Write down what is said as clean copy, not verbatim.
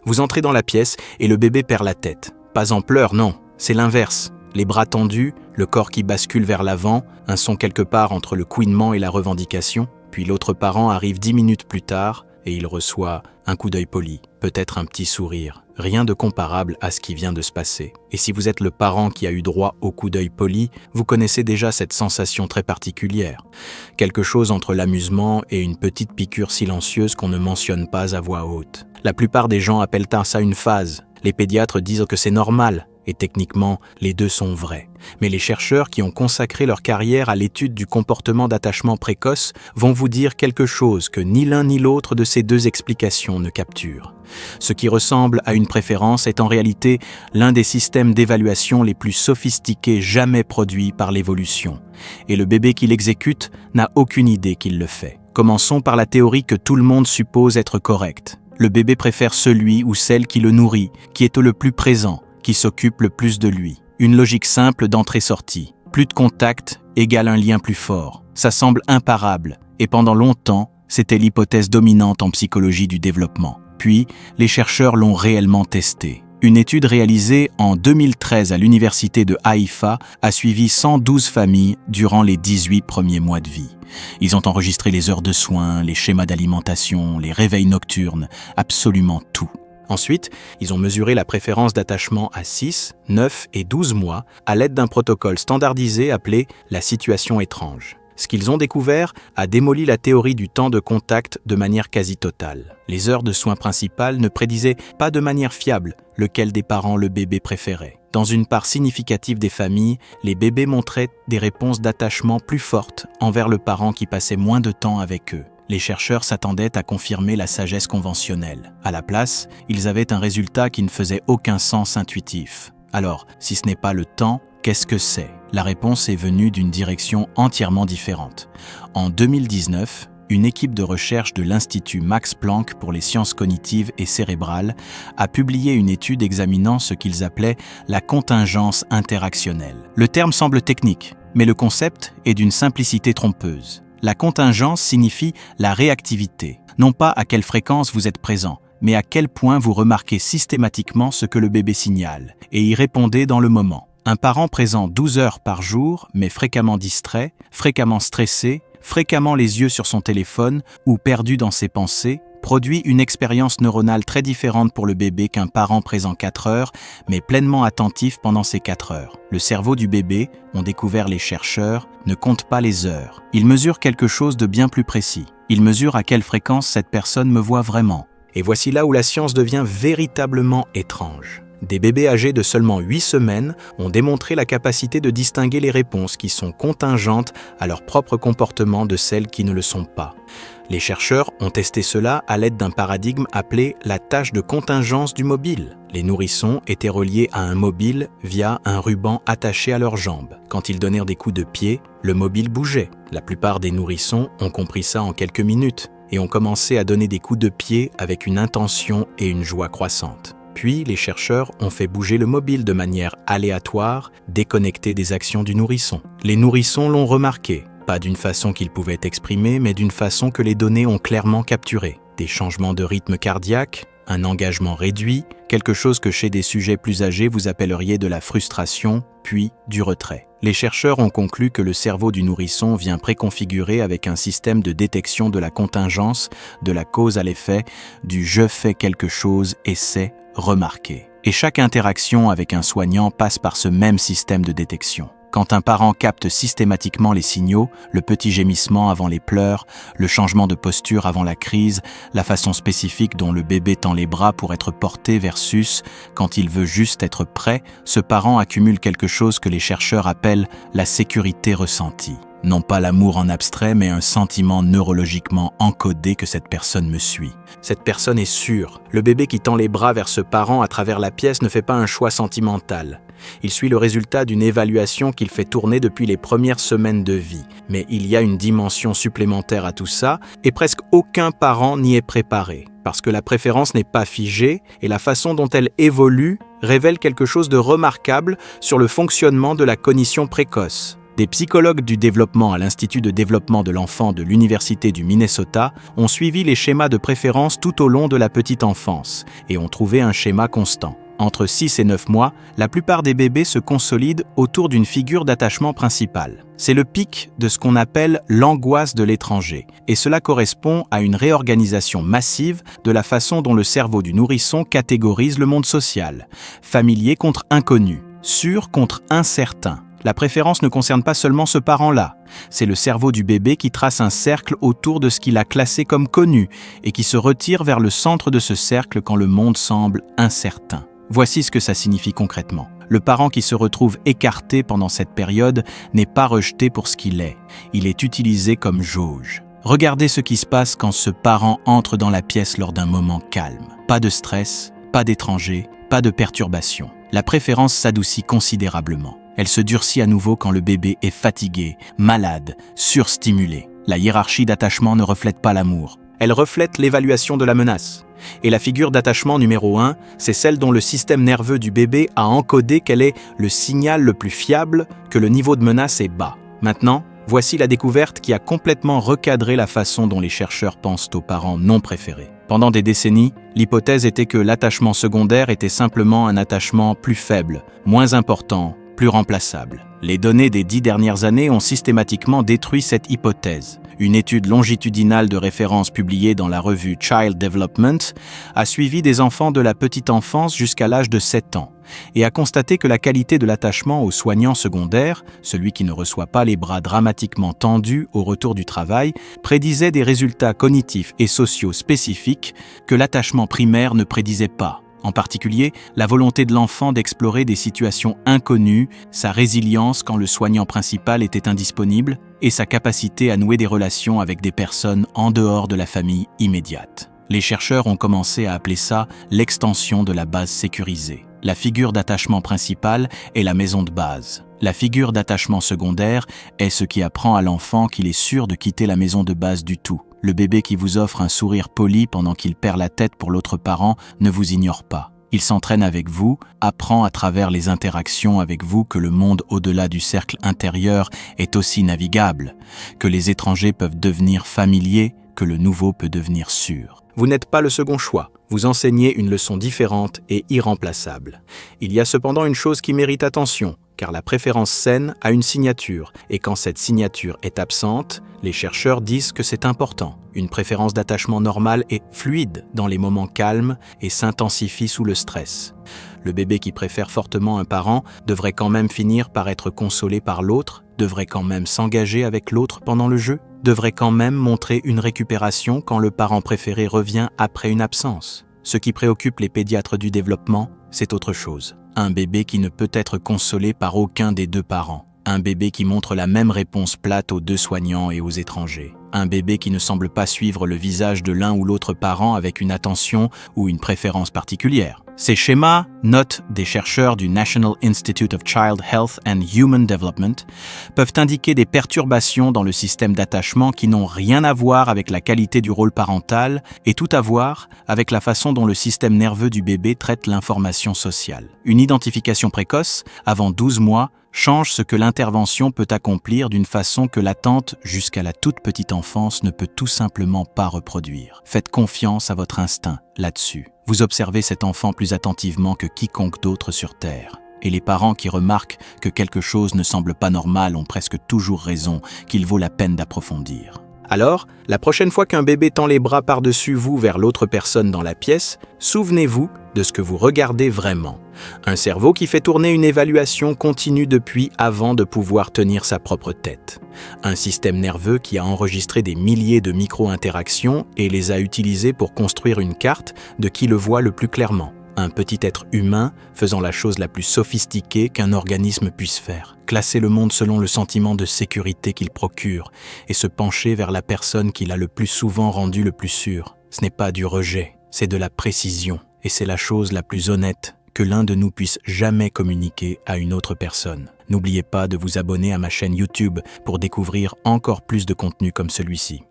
Vous entrez dans la pièce et le bébé perd la tête. Pas en pleurs, non, c'est l'inverse. Les bras tendus, le corps qui bascule vers l'avant, un son quelque part entre le couinement et la revendication. Puis l'autre parent arrive 10 minutes plus tard et il reçoit un coup d'œil poli, peut-être un petit sourire. Rien de comparable à ce qui vient de se passer. Et si vous êtes le parent qui a eu droit au coup d'œil poli, vous connaissez déjà cette sensation très particulière. Quelque chose entre l'amusement et une petite piqûre silencieuse qu'on ne mentionne pas à voix haute. La plupart des gens appellent ça une phase. Les pédiatres disent que c'est normal. Et techniquement, les deux sont vrais. Mais les chercheurs qui ont consacré leur carrière à l'étude du comportement d'attachement précoce vont vous dire quelque chose que ni l'un ni l'autre de ces deux explications ne capture. Ce qui ressemble à une préférence est en réalité l'un des systèmes d'évaluation les plus sophistiqués jamais produits par l'évolution. Et le bébé qui l'exécute n'a aucune idée qu'il le fait. Commençons par la théorie que tout le monde suppose être correcte. Le bébé préfère celui ou celle qui le nourrit, qui est le plus présent, qui s'occupe le plus de lui. Une logique simple d'entrée-sortie. Plus de contact égale un lien plus fort. Ça semble imparable, et pendant longtemps, c'était l'hypothèse dominante en psychologie du développement. Puis, les chercheurs l'ont réellement testé. Une étude réalisée en 2013 à l'université de Haïfa a suivi 112 familles durant les 18 premiers mois de vie. Ils ont enregistré les heures de soins, les schémas d'alimentation, les réveils nocturnes, absolument tout. Ensuite, ils ont mesuré la préférence d'attachement à 6, 9 et 12 mois à l'aide d'un protocole standardisé appelé la situation étrange. Ce qu'ils ont découvert a démoli la théorie du temps de contact de manière quasi totale. Les heures de soins principales ne prédisaient pas de manière fiable lequel des parents le bébé préférait. Dans une part significative des familles, les bébés montraient des réponses d'attachement plus fortes envers le parent qui passait moins de temps avec eux. Les chercheurs s'attendaient à confirmer la sagesse conventionnelle. À la place, ils avaient un résultat qui ne faisait aucun sens intuitif. Alors, si ce n'est pas le temps, qu'est-ce que c'est ? La réponse est venue d'une direction entièrement différente. En 2019, une équipe de recherche de l'Institut Max Planck pour les sciences cognitives et cérébrales a publié une étude examinant ce qu'ils appelaient la contingence interactionnelle. Le terme semble technique, mais le concept est d'une simplicité trompeuse. La contingence signifie la réactivité, non pas à quelle fréquence vous êtes présent, mais à quel point vous remarquez systématiquement ce que le bébé signale, et y répondez dans le moment. Un parent présent 12 heures par jour, mais fréquemment distrait, fréquemment stressé, fréquemment les yeux sur son téléphone ou perdu dans ses pensées, produit une expérience neuronale très différente pour le bébé qu'un parent présent 4 heures, mais pleinement attentif pendant ces 4 heures. Le cerveau du bébé, ont découvert les chercheurs, ne compte pas les heures. Il mesure quelque chose de bien plus précis. Il mesure à quelle fréquence cette personne me voit vraiment. Et voici là où la science devient véritablement étrange. Des bébés âgés de seulement 8 semaines ont démontré la capacité de distinguer les réponses qui sont contingentes à leur propre comportement de celles qui ne le sont pas. Les chercheurs ont testé cela à l'aide d'un paradigme appelé la tâche de contingence du mobile. Les nourrissons étaient reliés à un mobile via un ruban attaché à leurs jambes. Quand ils donnèrent des coups de pied, le mobile bougeait. La plupart des nourrissons ont compris ça en quelques minutes et ont commencé à donner des coups de pied avec une intention et une joie croissante. Puis, les chercheurs ont fait bouger le mobile de manière aléatoire, déconnectée des actions du nourrisson. Les nourrissons l'ont remarqué, pas d'une façon qu'ils pouvaient exprimer, mais d'une façon que les données ont clairement capturée. Des changements de rythme cardiaque, un engagement réduit, quelque chose que chez des sujets plus âgés vous appelleriez de la frustration, puis du retrait. Les chercheurs ont conclu que le cerveau du nourrisson vient préconfiguré avec un système de détection de la contingence, de la cause à l'effet, du « je fais quelque chose et c'est remarqué ». Et chaque interaction avec un soignant passe par ce même système de détection. Quand un parent capte systématiquement les signaux, le petit gémissement avant les pleurs, le changement de posture avant la crise, la façon spécifique dont le bébé tend les bras pour être porté versus quand il veut juste être prêt, ce parent accumule quelque chose que les chercheurs appellent la sécurité ressentie. Non pas l'amour en abstrait, mais un sentiment neurologiquement encodé que cette personne me suit. Cette personne est sûre. Le bébé qui tend les bras vers ce parent à travers la pièce ne fait pas un choix sentimental. Il suit le résultat d'une évaluation qu'il fait tourner depuis les premières semaines de vie. Mais il y a une dimension supplémentaire à tout ça, et presque aucun parent n'y est préparé. Parce que la préférence n'est pas figée, et la façon dont elle évolue révèle quelque chose de remarquable sur le fonctionnement de la cognition précoce. Des psychologues du développement à l'Institut de développement de l'enfant de l'Université du Minnesota ont suivi les schémas de préférence tout au long de la petite enfance et ont trouvé un schéma constant. Entre 6 et 9 mois, la plupart des bébés se consolident autour d'une figure d'attachement principale. C'est le pic de ce qu'on appelle l'angoisse de l'étranger, et cela correspond à une réorganisation massive de la façon dont le cerveau du nourrisson catégorise le monde social. Familier contre inconnu, sûr contre incertain. La préférence ne concerne pas seulement ce parent-là. C'est le cerveau du bébé qui trace un cercle autour de ce qu'il a classé comme connu et qui se retire vers le centre de ce cercle quand le monde semble incertain. Voici ce que ça signifie concrètement. Le parent qui se retrouve écarté pendant cette période n'est pas rejeté pour ce qu'il est. Il est utilisé comme jauge. Regardez ce qui se passe quand ce parent entre dans la pièce lors d'un moment calme. Pas de stress, pas d'étranger, pas de perturbation. La préférence s'adoucit considérablement. Elle se durcit à nouveau quand le bébé est fatigué, malade, surstimulé. La hiérarchie d'attachement ne reflète pas l'amour. Elle reflète l'évaluation de la menace. Et la figure d'attachement numéro 1, c'est celle dont le système nerveux du bébé a encodé qu'elle est le signal le plus fiable que le niveau de menace est bas. Maintenant, voici la découverte qui a complètement recadré la façon dont les chercheurs pensent aux parents non préférés. Pendant des décennies, l'hypothèse était que l'attachement secondaire était simplement un attachement plus faible, moins important, plus remplaçable. Les données des 10 dernières années ont systématiquement détruit cette hypothèse. Une étude longitudinale de référence publiée dans la revue Child Development a suivi des enfants de la petite enfance jusqu'à l'âge de 7 ans et a constaté que la qualité de l'attachement au soignant secondaire, celui qui ne reçoit pas les bras dramatiquement tendus au retour du travail, prédisait des résultats cognitifs et sociaux spécifiques que l'attachement primaire ne prédisait pas. En particulier, la volonté de l'enfant d'explorer des situations inconnues, sa résilience quand le soignant principal était indisponible et sa capacité à nouer des relations avec des personnes en dehors de la famille immédiate. Les chercheurs ont commencé à appeler ça l'extension de la base sécurisée. La figure d'attachement principale est la maison de base. La figure d'attachement secondaire est ce qui apprend à l'enfant qu'il est sûr de quitter la maison de base du tout. Le bébé qui vous offre un sourire poli pendant qu'il perd la tête pour l'autre parent ne vous ignore pas. Il s'entraîne avec vous, apprend à travers les interactions avec vous que le monde au-delà du cercle intérieur est aussi navigable, que les étrangers peuvent devenir familiers, que le nouveau peut devenir sûr. Vous n'êtes pas le second choix. Vous enseignez une leçon différente et irremplaçable. Il y a cependant une chose qui mérite attention, car la préférence saine a une signature, et quand cette signature est absente, les chercheurs disent que c'est important. Une préférence d'attachement normale est fluide dans les moments calmes et s'intensifie sous le stress. Le bébé qui préfère fortement un parent devrait quand même finir par être consolé par l'autre, devrait quand même s'engager avec l'autre pendant le jeu, devrait quand même montrer une récupération quand le parent préféré revient après une absence. Ce qui préoccupe les pédiatres du développement, c'est autre chose. Un bébé qui ne peut être consolé par aucun des deux parents. Un bébé qui montre la même réponse plate aux deux soignants et aux étrangers. Un bébé qui ne semble pas suivre le visage de l'un ou l'autre parent avec une attention ou une préférence particulière. Ces schémas, notent des chercheurs du National Institute of Child Health and Human Development, peuvent indiquer des perturbations dans le système d'attachement qui n'ont rien à voir avec la qualité du rôle parental et tout à voir avec la façon dont le système nerveux du bébé traite l'information sociale. Une identification précoce, avant 12 mois, change ce que l'intervention peut accomplir d'une façon que l'attente jusqu'à la toute petite enfance ne peut tout simplement pas reproduire. Faites confiance à votre instinct là-dessus. Vous observez cet enfant plus attentivement que quiconque d'autre sur Terre. Et les parents qui remarquent que quelque chose ne semble pas normal ont presque toujours raison qu'il vaut la peine d'approfondir. Alors, la prochaine fois qu'un bébé tend les bras par-dessus vous vers l'autre personne dans la pièce, souvenez-vous de ce que vous regardez vraiment. Un cerveau qui fait tourner une évaluation continue depuis avant de pouvoir tenir sa propre tête. Un système nerveux qui a enregistré des milliers de micro-interactions et les a utilisées pour construire une carte de qui le voit le plus clairement. Un petit être humain faisant la chose la plus sophistiquée qu'un organisme puisse faire. Classer le monde selon le sentiment de sécurité qu'il procure et se pencher vers la personne qui l'a le plus souvent rendu le plus sûr. Ce n'est pas du rejet, c'est de la précision. Et c'est la chose la plus honnête que l'un de nous puisse jamais communiquer à une autre personne. N'oubliez pas de vous abonner à ma chaîne YouTube pour découvrir encore plus de contenu comme celui-ci.